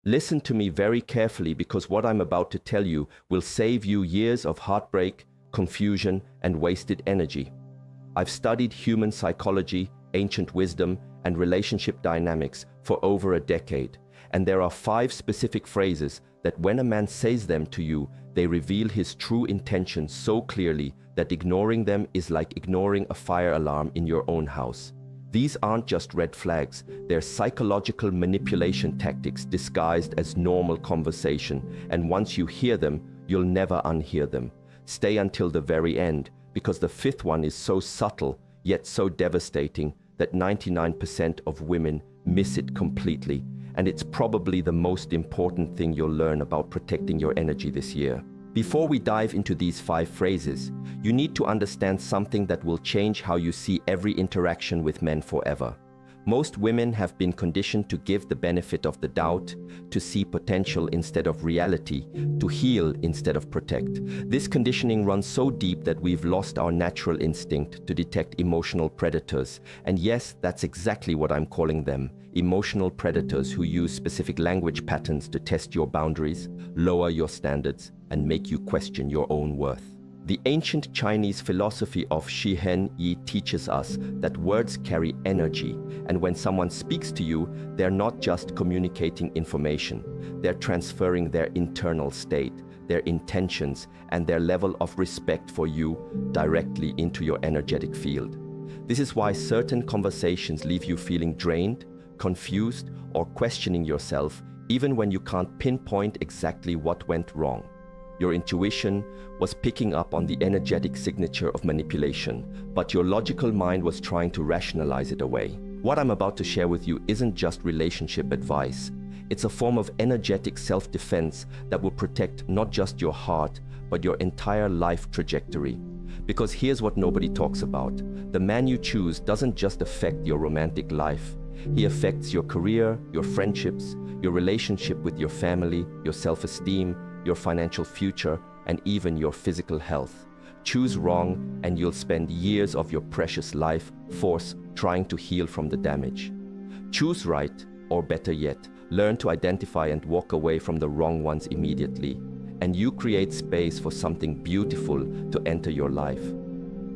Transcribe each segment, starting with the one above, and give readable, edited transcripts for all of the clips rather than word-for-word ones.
Listen to me very carefully because what I'm about to tell you will save you years of heartbreak, confusion, and wasted energy. I've studied human psychology, ancient wisdom, and relationship dynamics for over a decade, and there are 5 specific phrases that when a man says them to you, they reveal his true intentions so clearly that ignoring them is like ignoring a fire alarm in your own house. These aren't just red flags, they're psychological manipulation tactics disguised as normal conversation, and once you hear them, you'll never unhear them. Stay until the very end, because the 5th one is so subtle, yet so devastating, that 99% of women miss it completely, and it's probably the most important thing you'll learn about protecting your energy this year. Before we dive into these 5 phrases, you need to understand something that will change how you see every interaction with men forever. Most women have been conditioned to give the benefit of the doubt, to see potential instead of reality, to heal instead of protect. This conditioning runs so deep that we've lost our natural instinct to detect emotional predators. And yes, that's exactly what I'm calling them. Emotional predators who use specific language patterns to test your boundaries, lower your standards, and make you question your own worth. The ancient Chinese philosophy of Shi Heng Yi teaches us that words carry energy, and when someone speaks to you, they're not just communicating information, they're transferring their internal state, their intentions, and their level of respect for you directly into your energetic field. This is why certain conversations leave you feeling drained, confused, or questioning yourself, even when you can't pinpoint exactly what went wrong. Your intuition was picking up on the energetic signature of manipulation, but your logical mind was trying to rationalize it away. What I'm about to share with you isn't just relationship advice. It's a form of energetic self-defense that will protect not just your heart, but your entire life trajectory. Because here's what nobody talks about. The man you choose doesn't just affect your romantic life. He affects your career, your friendships, your relationship with your family, your self-esteem, your financial future, and even your physical health. Choose wrong and you'll spend years of your precious life force trying to heal from the damage. Choose right, or better yet, learn to identify and walk away from the wrong ones immediately, and you create space for something beautiful to enter your life.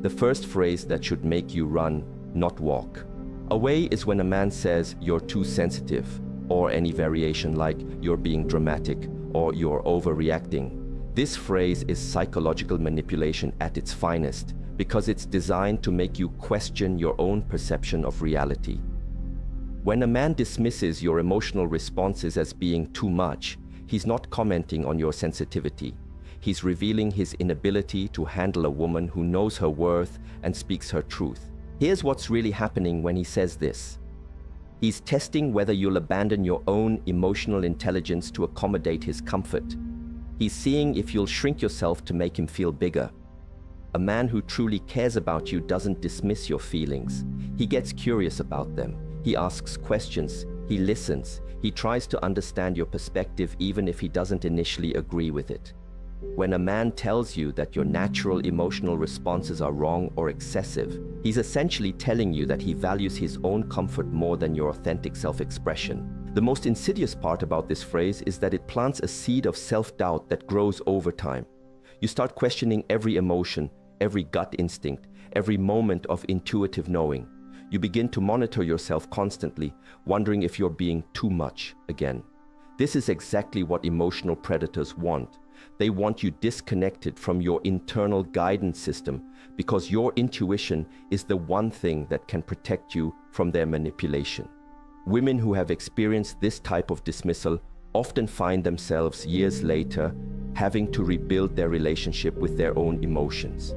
The first phrase that should make you run, not walk. Away is when a man says you're too sensitive, or any variation like you're being dramatic, or you're overreacting. This phrase is psychological manipulation at its finest because it's designed to make you question your own perception of reality. When a man dismisses your emotional responses as being too much, he's not commenting on your sensitivity. He's revealing his inability to handle a woman who knows her worth and speaks her truth. Here's what's really happening when he says this. He's testing whether you'll abandon your own emotional intelligence to accommodate his comfort. He's seeing if you'll shrink yourself to make him feel bigger. A man who truly cares about you doesn't dismiss your feelings. He gets curious about them. He asks questions. He listens. He tries to understand your perspective even if he doesn't initially agree with it. When a man tells you that your natural emotional responses are wrong or excessive, he's essentially telling you that he values his own comfort more than your authentic self-expression. The most insidious part about this phrase is that it plants a seed of self-doubt that grows over time. You start questioning every emotion, every gut instinct, every moment of intuitive knowing. You begin to monitor yourself constantly, wondering if you're being too much again. This is exactly what emotional predators want. They want you disconnected from your internal guidance system because your intuition is the one thing that can protect you from their manipulation. Women who have experienced this type of dismissal often find themselves years later having to rebuild their relationship with their own emotions.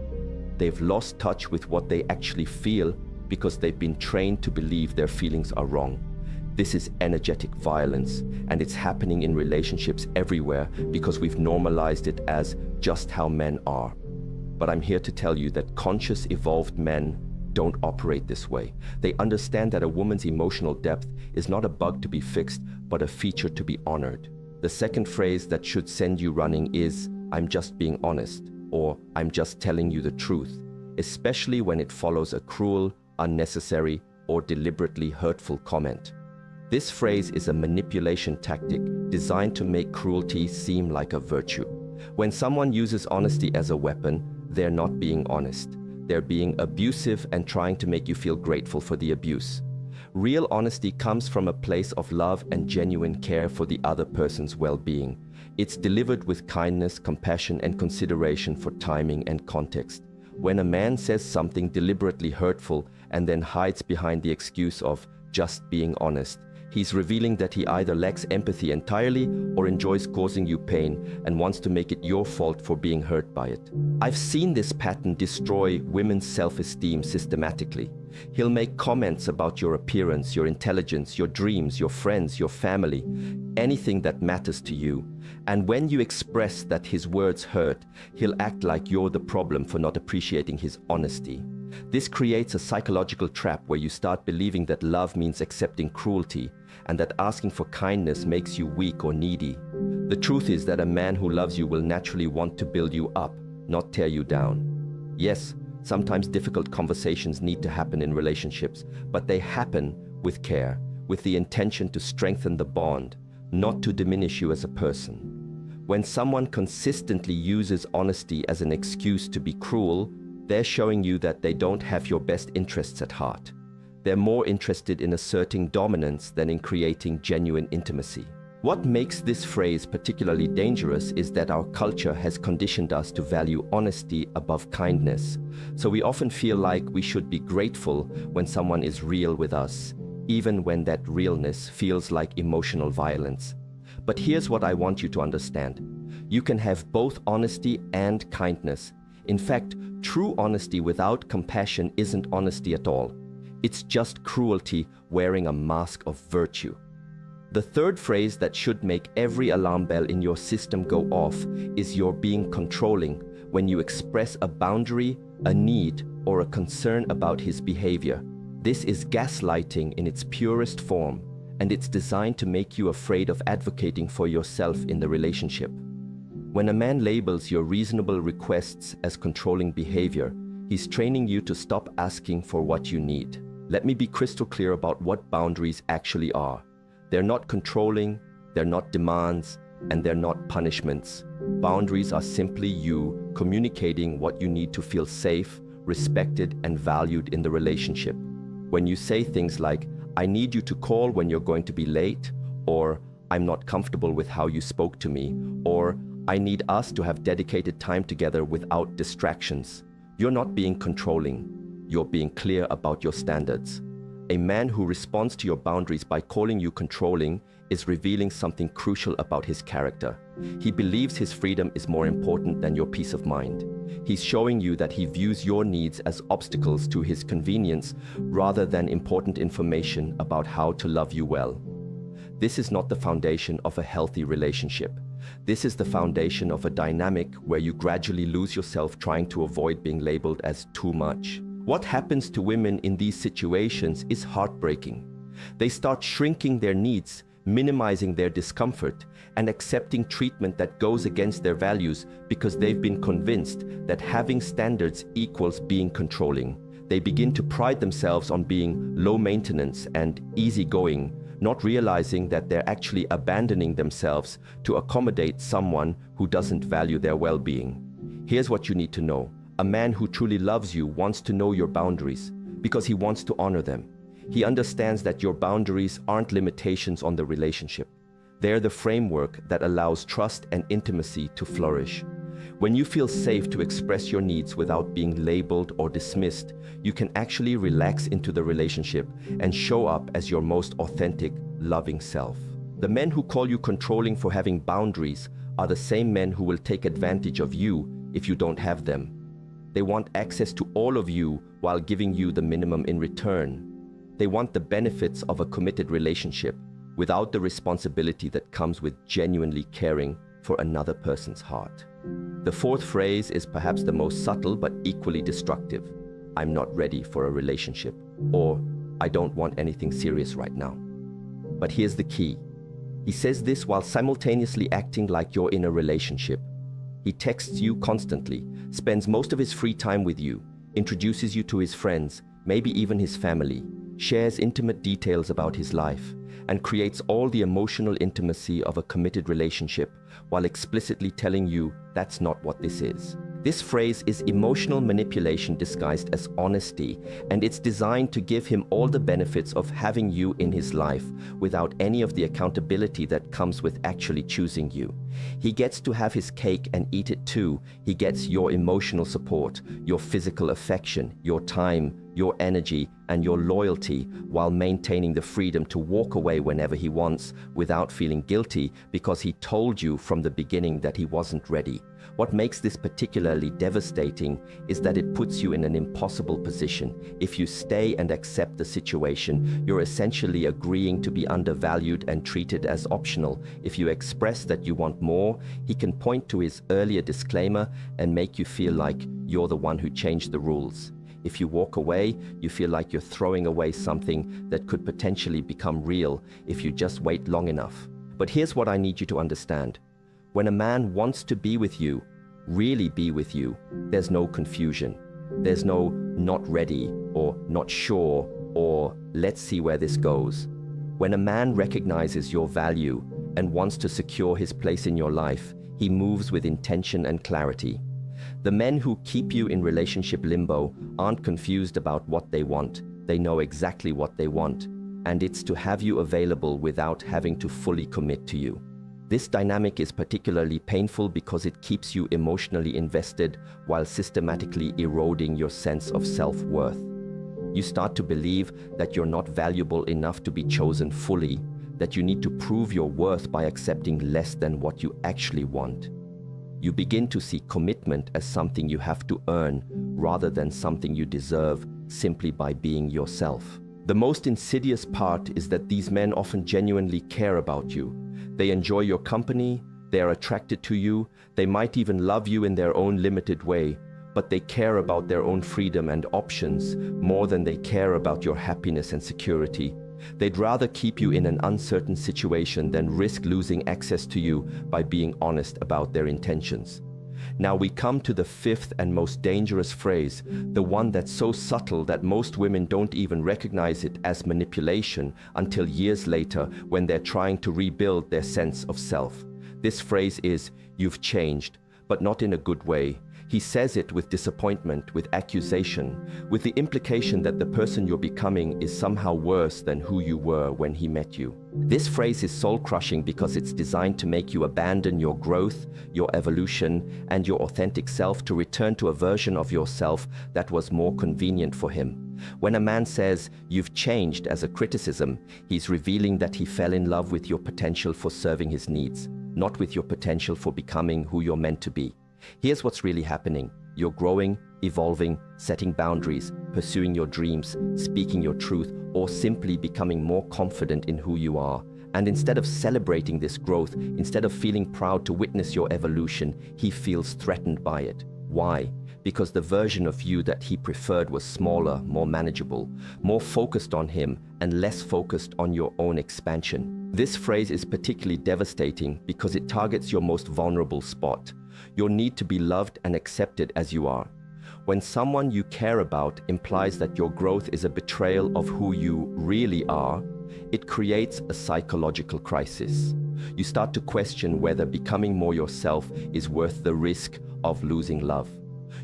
They've lost touch with what they actually feel because they've been trained to believe their feelings are wrong. This is energetic violence, and it's happening in relationships everywhere because we've normalized it as just how men are. But I'm here to tell you that conscious, evolved men don't operate this way. They understand that a woman's emotional depth is not a bug to be fixed, but a feature to be honored. The second phrase that should send you running is, "I'm just being honest," or "I'm just telling you the truth," especially when it follows a cruel, unnecessary, or deliberately hurtful comment. This phrase is a manipulation tactic designed to make cruelty seem like a virtue. When someone uses honesty as a weapon, they're not being honest. They're being abusive and trying to make you feel grateful for the abuse. Real honesty comes from a place of love and genuine care for the other person's well-being. It's delivered with kindness, compassion, and consideration for timing and context. When a man says something deliberately hurtful and then hides behind the excuse of just being honest, he's revealing that he either lacks empathy entirely or enjoys causing you pain and wants to make it your fault for being hurt by it. I've seen this pattern destroy women's self-esteem systematically. He'll make comments about your appearance, your intelligence, your dreams, your friends, your family, anything that matters to you. And when you express that his words hurt, he'll act like you're the problem for not appreciating his honesty. This creates a psychological trap where you start believing that love means accepting cruelty and that asking for kindness makes you weak or needy. The truth is that a man who loves you will naturally want to build you up, not tear you down. Yes, sometimes difficult conversations need to happen in relationships, but they happen with care, with the intention to strengthen the bond, not to diminish you as a person. When someone consistently uses honesty as an excuse to be cruel, they're showing you that they don't have your best interests at heart. They're more interested in asserting dominance than in creating genuine intimacy. What makes this phrase particularly dangerous is that our culture has conditioned us to value honesty above kindness. So we often feel like we should be grateful when someone is real with us, even when that realness feels like emotional violence. But here's what I want you to understand. You can have both honesty and kindness. In fact, true honesty without compassion isn't honesty at all. It's just cruelty wearing a mask of virtue. The third phrase that should make every alarm bell in your system go off is you're being controlling when you express a boundary, a need, or a concern about his behavior. This is gaslighting in its purest form, and it's designed to make you afraid of advocating for yourself in the relationship. When a man labels your reasonable requests as controlling behavior, he's training you to stop asking for what you need. Let me be crystal clear about what boundaries actually are. They're not controlling, they're not demands, and they're not punishments. Boundaries are simply you communicating what you need to feel safe, respected, and valued in the relationship. When you say things like, "I need you to call when you're going to be late," or "I'm not comfortable with how you spoke to me," or "I need us to have dedicated time together without distractions," you're not being controlling. You're being clear about your standards. A man who responds to your boundaries by calling you controlling is revealing something crucial about his character. He believes his freedom is more important than your peace of mind. He's showing you that he views your needs as obstacles to his convenience rather than important information about how to love you well. This is not the foundation of a healthy relationship. This is the foundation of a dynamic where you gradually lose yourself trying to avoid being labeled as too much. What happens to women in these situations is heartbreaking. They start shrinking their needs, minimizing their discomfort, and accepting treatment that goes against their values because they've been convinced that having standards equals being controlling. They begin to pride themselves on being low maintenance and easygoing, not realizing that they're actually abandoning themselves to accommodate someone who doesn't value their well-being. Here's what you need to know. A man who truly loves you wants to know your boundaries because he wants to honor them. He understands that your boundaries aren't limitations on the relationship. They're the framework that allows trust and intimacy to flourish. When you feel safe to express your needs without being labeled or dismissed, you can actually relax into the relationship and show up as your most authentic, loving self. The men who call you controlling for having boundaries are the same men who will take advantage of you if you don't have them. They want access to all of you while giving you the minimum in return. They want the benefits of a committed relationship without the responsibility that comes with genuinely caring for another person's heart. The fourth phrase is perhaps the most subtle but equally destructive. "I'm not ready for a relationship," or "I don't want anything serious right now." But here's the key. He says this while simultaneously acting like you're in a relationship. He texts you constantly, spends most of his free time with you, introduces you to his friends, maybe even his family. shares intimate details about his life, and creates all the emotional intimacy of a committed relationship while explicitly telling you that's not what this is. This phrase is emotional manipulation disguised as honesty, and it's designed to give him all the benefits of having you in his life without any of the accountability that comes with actually choosing you. He gets to have his cake and eat it too. He gets your emotional support, your physical affection, your time, your energy, and your loyalty, while maintaining the freedom to walk away whenever he wants without feeling guilty because he told you from the beginning that he wasn't ready. What makes this particularly devastating is that it puts you in an impossible position. If you stay and accept the situation, you're essentially agreeing to be undervalued and treated as optional. If you express that you want more, he can point to his earlier disclaimer and make you feel like you're the one who changed the rules. If you walk away, you feel like you're throwing away something that could potentially become real if you just wait long enough. But here's what I need you to understand. When a man wants to be with you, really be with you, there's no confusion. There's no not ready or not sure or let's see where this goes. When a man recognizes your value and wants to secure his place in your life, he moves with intention and clarity. The men who keep you in relationship limbo aren't confused about what they want. They know exactly what they want, and it's to have you available without having to fully commit to you. This dynamic is particularly painful because it keeps you emotionally invested while systematically eroding your sense of self-worth. You start to believe that you're not valuable enough to be chosen fully, that you need to prove your worth by accepting less than what you actually want. You begin to see commitment as something you have to earn rather than something you deserve simply by being yourself. The most insidious part is that these men often genuinely care about you. They enjoy your company, they are attracted to you, they might even love you in their own limited way, but they care about their own freedom and options more than they care about your happiness and security. They'd rather keep you in an uncertain situation than risk losing access to you by being honest about their intentions. Now we come to the fifth and most dangerous phrase, the one that's so subtle that most women don't even recognize it as manipulation until years later when they're trying to rebuild their sense of self. This phrase is, "You've changed," but not in a good way. He says it with disappointment, with accusation, with the implication that the person you're becoming is somehow worse than who you were when he met you. This phrase is soul-crushing because it's designed to make you abandon your growth, your evolution, and your authentic self to return to a version of yourself that was more convenient for him. When a man says, "You've changed," as a criticism, he's revealing that he fell in love with your potential for serving his needs, not with your potential for becoming who you're meant to be. Here's what's really happening. You're growing, evolving, setting boundaries, pursuing your dreams, speaking your truth, or simply becoming more confident in who you are. And instead of celebrating this growth, instead of feeling proud to witness your evolution, he feels threatened by it. Why? Because the version of you that he preferred was smaller, more manageable, more focused on him, and less focused on your own expansion. This phrase is particularly devastating because it targets your most vulnerable spot, your need to be loved and accepted as you are. When someone you care about implies that your growth is a betrayal of who you really are, it creates a psychological crisis. You start to question whether becoming more yourself is worth the risk of losing love.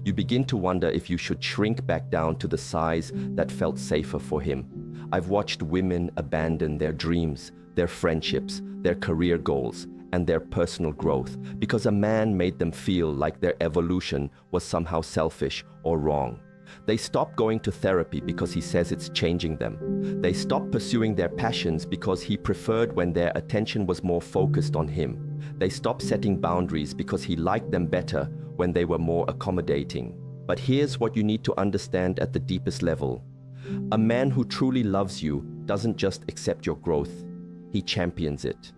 You begin to wonder if you should shrink back down to the size that felt safer for him. I've watched women abandon their dreams, their friendships, their career goals, and their personal growth because a man made them feel like their evolution was somehow selfish or wrong. They stop going to therapy because he says it's changing them. They stop pursuing their passions because he preferred when their attention was more focused on him. They stop setting boundaries because he liked them better when they were more accommodating. But here's what you need to understand at the deepest level. A man who truly loves you doesn't just accept your growth, he champions it.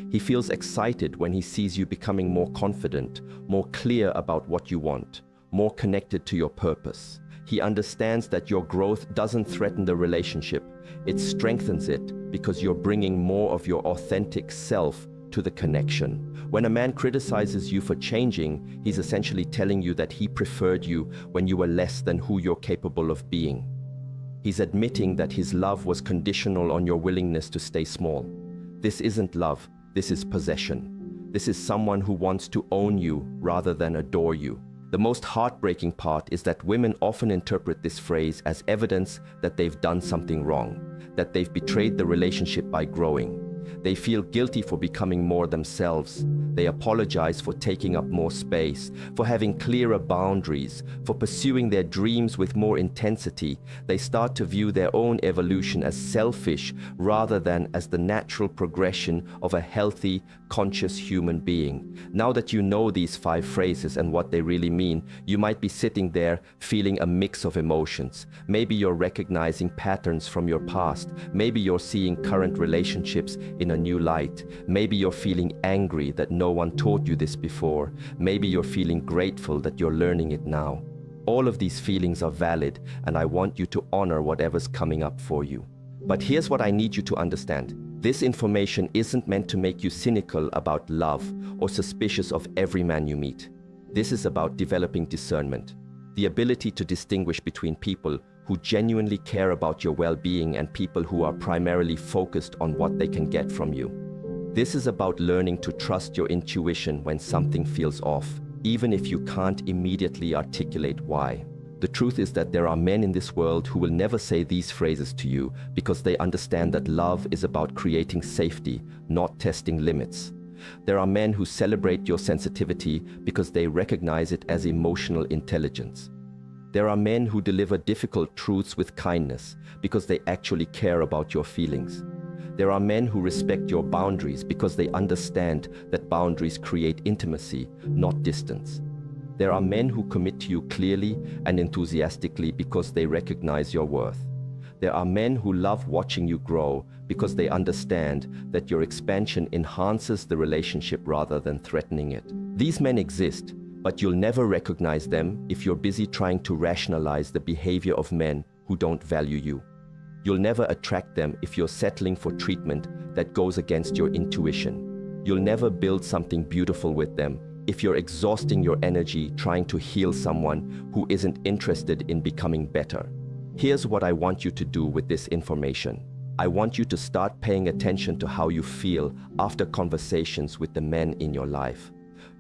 He feels excited when he sees you becoming more confident, more clear about what you want, more connected to your purpose. He understands that your growth doesn't threaten the relationship, it strengthens it because you're bringing more of your authentic self to the connection. When a man criticizes you for changing, he's essentially telling you that he preferred you when you were less than who you're capable of being. He's admitting that his love was conditional on your willingness to stay small. This isn't love, this is possession. This is someone who wants to own you rather than adore you. The most heartbreaking part is that women often interpret this phrase as evidence that they've done something wrong, that they've betrayed the relationship by growing. They feel guilty for becoming more themselves. They apologize for taking up more space, for having clearer boundaries, for pursuing their dreams with more intensity. They start to view their own evolution as selfish rather than as the natural progression of a healthy, conscious human being. Now that you know these 5 phrases and what they really mean, you might be sitting there feeling a mix of emotions. Maybe you're recognizing patterns from your past. Maybe you're seeing current relationships in a new light. Maybe you're feeling angry that no one taught you this before. Maybe you're feeling grateful that you're learning it now. All of these feelings are valid, and I want you to honor whatever's coming up for you. But here's what I need you to understand. This information isn't meant to make you cynical about love or suspicious of every man you meet. This is about developing discernment, the ability to distinguish between people who genuinely care about your well-being and people who are primarily focused on what they can get from you. This is about learning to trust your intuition when something feels off, even if you can't immediately articulate why. The truth is that there are men in this world who will never say these phrases to you because they understand that love is about creating safety, not testing limits. There are men who celebrate your sensitivity because they recognize it as emotional intelligence. There are men who deliver difficult truths with kindness because they actually care about your feelings. There are men who respect your boundaries because they understand that boundaries create intimacy, not distance. There are men who commit to you clearly and enthusiastically because they recognize your worth. There are men who love watching you grow because they understand that your expansion enhances the relationship rather than threatening it. These men exist, but you'll never recognize them if you're busy trying to rationalize the behavior of men who don't value you. You'll never attract them if you're settling for treatment that goes against your intuition. You'll never build something beautiful with them if you're exhausting your energy trying to heal someone who isn't interested in becoming better. Here's what I want you to do with this information. I want you to start paying attention to how you feel after conversations with the men in your life.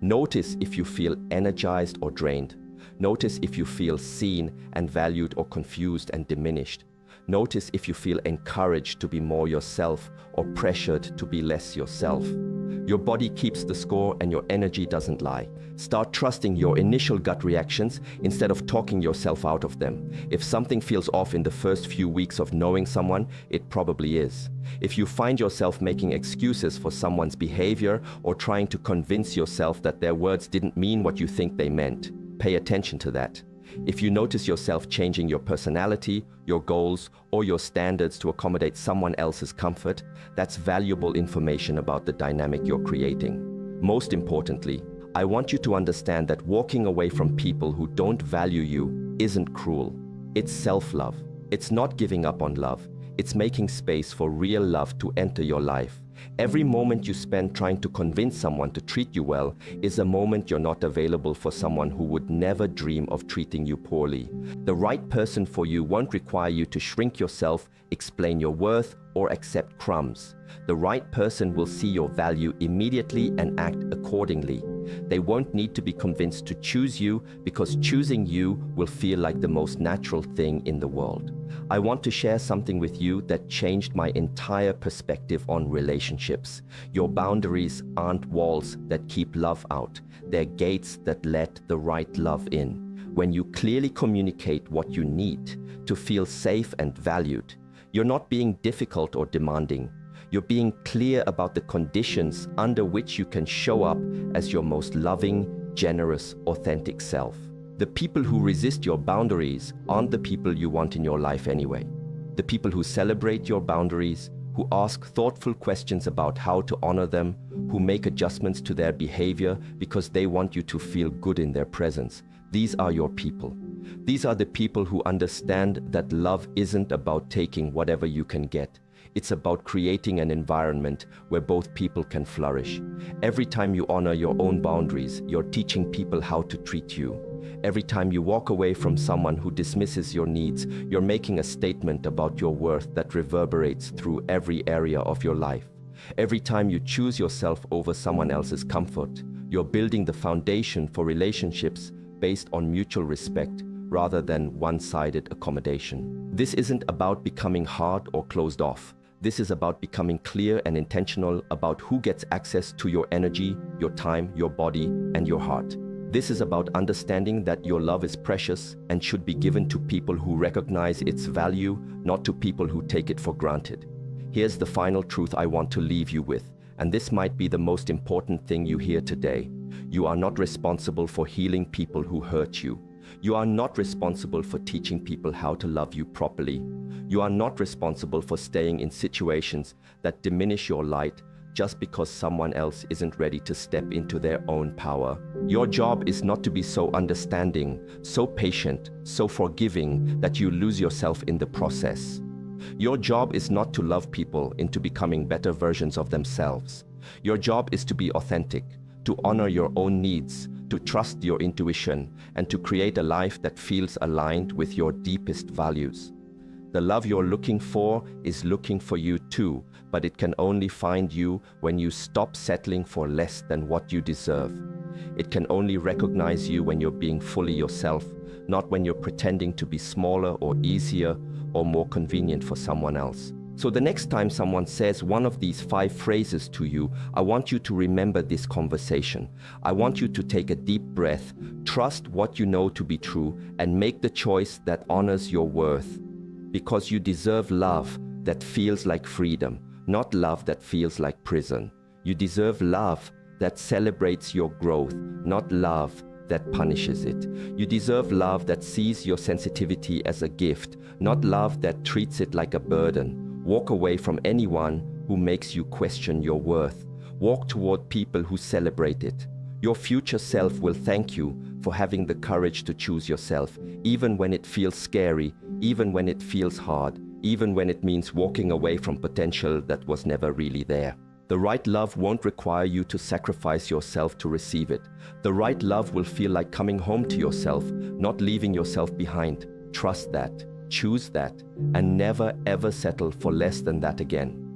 Notice if you feel energized or drained. Notice if you feel seen and valued or confused and diminished. Notice if you feel encouraged to be more yourself or pressured to be less yourself. Your body keeps the score and your energy doesn't lie. Start trusting your initial gut reactions instead of talking yourself out of them. If something feels off in the first few weeks of knowing someone, it probably is. If you find yourself making excuses for someone's behavior or trying to convince yourself that their words didn't mean what you think they meant, pay attention to that. If you notice yourself changing your personality, your goals, or your standards to accommodate someone else's comfort, that's valuable information about the dynamic you're creating. Most importantly, I want you to understand that walking away from people who don't value you isn't cruel. It's self-love. It's not giving up on love. It's making space for real love to enter your life. Every moment you spend trying to convince someone to treat you well is a moment you're not available for someone who would never dream of treating you poorly. The right person for you won't require you to shrink yourself, explain your worth, or accept crumbs. The right person will see your value immediately and act accordingly. They won't need to be convinced to choose you because choosing you will feel like the most natural thing in the world. I want to share something with you that changed my entire perspective on relationships. Your boundaries aren't walls that keep love out. They're gates that let the right love in. When you clearly communicate what you need to feel safe and valued, you're not being difficult or demanding. You're being clear about the conditions under which you can show up as your most loving, generous, authentic self. The people who resist your boundaries aren't the people you want in your life anyway. The people who celebrate your boundaries, who ask thoughtful questions about how to honor them, who make adjustments to their behavior because they want you to feel good in their presence. These are your people. These are the people who understand that love isn't about taking whatever you can get. It's about creating an environment where both people can flourish. Every time you honor your own boundaries, you're teaching people how to treat you. Every time you walk away from someone who dismisses your needs, you're making a statement about your worth that reverberates through every area of your life. Every time you choose yourself over someone else's comfort, you're building the foundation for relationships based on mutual respect rather than one-sided accommodation. This isn't about becoming hard or closed off. This is about becoming clear and intentional about who gets access to your energy, your time, your body, and your heart. This is about understanding that your love is precious and should be given to people who recognize its value, not to people who take it for granted. Here's the final truth I want to leave you with, and this might be the most important thing you hear today. You are not responsible for healing people who hurt you. You are not responsible for teaching people how to love you properly. You are not responsible for staying in situations that diminish your light just because someone else isn't ready to step into their own power. Your job is not to be so understanding, so patient, so forgiving that you lose yourself in the process. Your job is not to love people into becoming better versions of themselves. Your job is to be authentic, to honor your own needs, to trust your intuition, and to create a life that feels aligned with your deepest values. The love you're looking for is looking for you too, but it can only find you when you stop settling for less than what you deserve. It can only recognize you when you're being fully yourself, not when you're pretending to be smaller or easier or more convenient for someone else. So the next time someone says one of these 5 phrases to you, I want you to remember this conversation. I want you to take a deep breath, trust what you know to be true, and make the choice that honors your worth. Because you deserve love that feels like freedom, not love that feels like prison. You deserve love that celebrates your growth, not love that punishes it. You deserve love that sees your sensitivity as a gift, not love that treats it like a burden. Walk away from anyone who makes you question your worth. Walk toward people who celebrate it. Your future self will thank you for having the courage to choose yourself, even when it feels scary, even when it feels hard, even when it means walking away from potential that was never really there. The right love won't require you to sacrifice yourself to receive it. The right love will feel like coming home to yourself, not leaving yourself behind. Trust that, choose that, and never ever settle for less than that again.